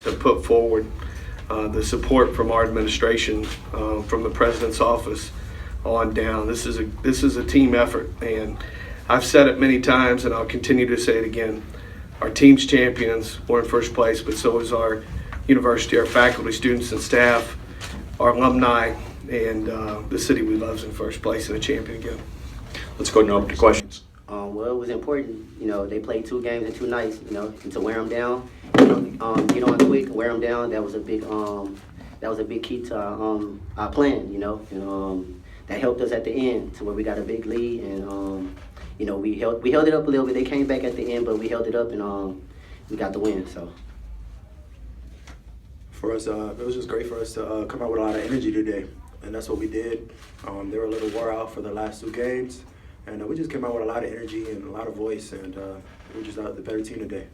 to put forward the support from our administration, from the president's office on down. This is a team effort, and I've said it many times, and I'll continue to say it again. Our team's champions. We're in first place, but so is our university, our faculty, students, and staff, our alumni, and the city we love is in first place and a champion again. Let's go over to questions. Well, it was important. They played 2 games in 2 nights. And to wear them down, get on quick, wear them down. That was a big key to our plan. And that helped us at the end to where we got a big lead. And we held it up a little bit. They came back at the end, but we held it up and we got the win. So. For us, it was just great for us to come out with a lot of energy today, and that's what we did. They were a little wore out for the last 2 games, and we just came out with a lot of energy and a lot of voice, and we were just the better team today.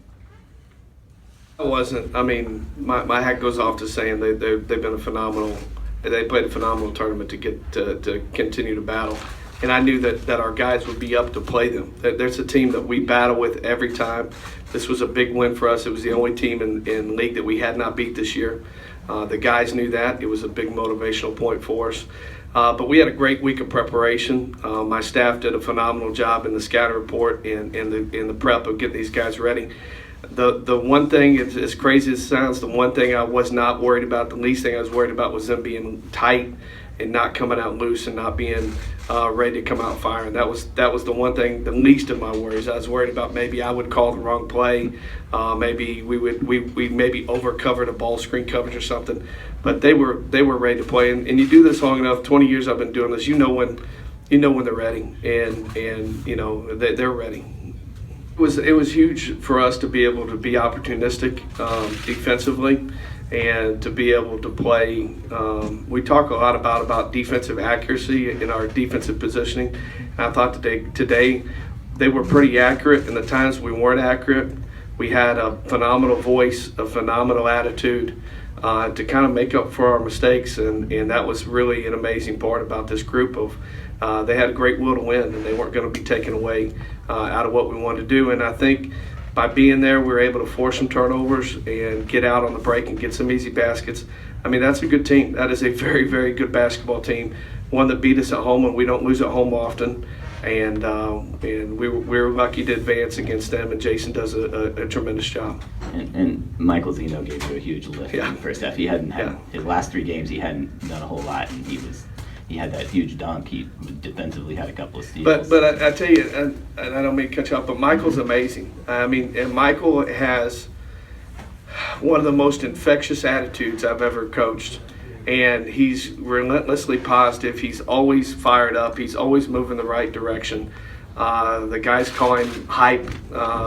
My hat goes off to saying they've been they played a phenomenal tournament to get to continue to battle. And I knew that our guys would be up to play them. There's a team that we battle with every time. This was a big win for us. It was the only team in the league that we had not beat this year. The guys knew that. It was a big motivational point for us. But we had a great week of preparation. My staff did a phenomenal job in the scatter report and in the prep of getting these guys ready. The one thing, as crazy as it sounds, the one thing I was not worried about, the least thing I was worried about was them being tight and not coming out loose and not being ready to come out firing. That was the one thing, the least of my worries. I was worried about maybe I would call the wrong play, maybe we maybe over covered a ball screen coverage or something. But they were ready to play, and you do this long enough. 20 years I've been doing this. You know when they're ready, and they're ready. It was huge for us to be able to be opportunistic defensively. And to be able to play, we talk a lot about defensive accuracy in our defensive positioning. And I thought today they were pretty accurate, and the times we weren't accurate, we had a phenomenal voice, a phenomenal attitude to kind of make up for our mistakes, and that was really an amazing part about this group. They had a great will to win, and they weren't going to be taken away out of what we wanted to do. And I think by being there, we were able to force some turnovers and get out on the break and get some easy baskets. That's a good team. That is a very, very good basketball team, one that beat us at home, and we don't lose at home often. And we were lucky to advance against them, and Jason does a tremendous job. And Michael Zeno gave you a huge lift in the first half. He hadn't had his last 3 games. He hadn't done a whole lot, and he had that huge dunk. He defensively had a couple of steals. But I tell you, and I don't mean to cut you off, but Michael's amazing. And Michael has one of the most infectious attitudes I've ever coached. And he's relentlessly positive. He's always fired up. He's always moving the right direction. The guys call him hype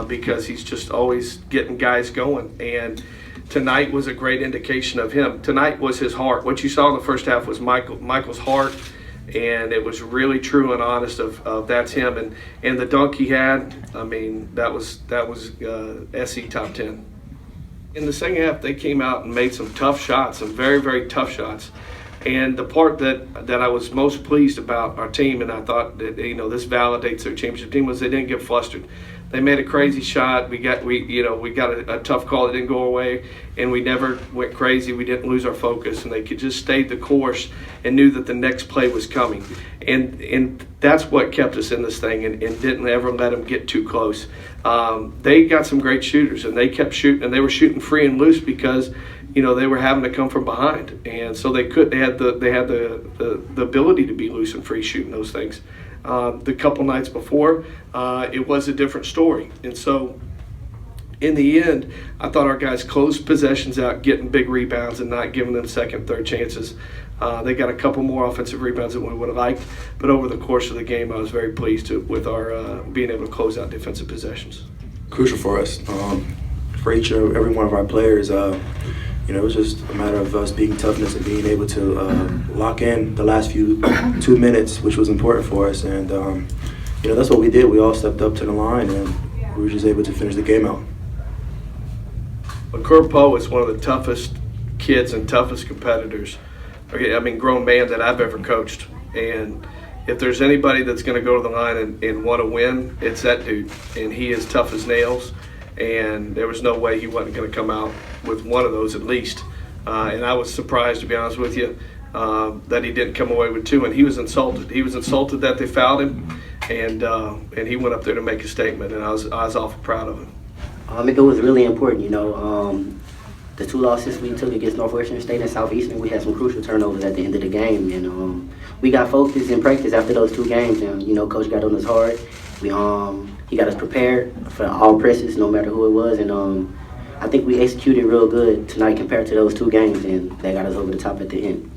because he's just always getting guys going. And tonight was a great indication of him. Tonight was his heart. What you saw in the first half was Michael's heart, and it was really true and honest of that's him. And the dunk he had, that was SE top 10. In the second half, they came out and made some tough shots, some very, very tough shots. And the part that I was most pleased about our team, and I thought that this validates their championship team, was they didn't get flustered. They made a crazy shot. We got a tough call that didn't go away, and we never went crazy. We didn't lose our focus, and they just stayed the course and knew that the next play was coming. And that's what kept us in this thing, and didn't ever let them get too close. They got some great shooters, and they kept shooting, and they were shooting free and loose because they were having to come from behind, and so they had the ability to be loose and free shooting those things. The couple nights before, it was a different story. And so in the end, I thought our guys closed possessions out, getting big rebounds and not giving them second, third chances. They got a couple more offensive rebounds than we would have liked. But over the course of the game, I was very pleased with our being able to close out defensive possessions. Crucial for us. For every one of our players, it was just a matter of us being toughness and being able to lock in the last 2 minutes, which was important for us. And, that's what we did. We all stepped up to the line, and we were just able to finish the game out. Kurt Poe is one of the toughest kids and toughest competitors, grown man that I've ever coached. And if there's anybody that's going to go to the line and want to win, it's that dude. And he is tough as nails. and there was no way he wasn't going to come out with one of those at least. And I was surprised, to be honest with you, that he didn't come away with 2. And he was insulted. He was insulted that they fouled him, and he went up there to make a statement. And I was awful proud of him. It was really important, you know. The 2 losses we took against Northwestern State and Southeastern, we had some crucial turnovers at the end of the game, and we got focused in practice after those 2 games, and you know, Coach got on us hard. He got us prepared for all presses, no matter who it was, and I think we executed real good tonight compared to those 2 games, and that got us over the top at the end.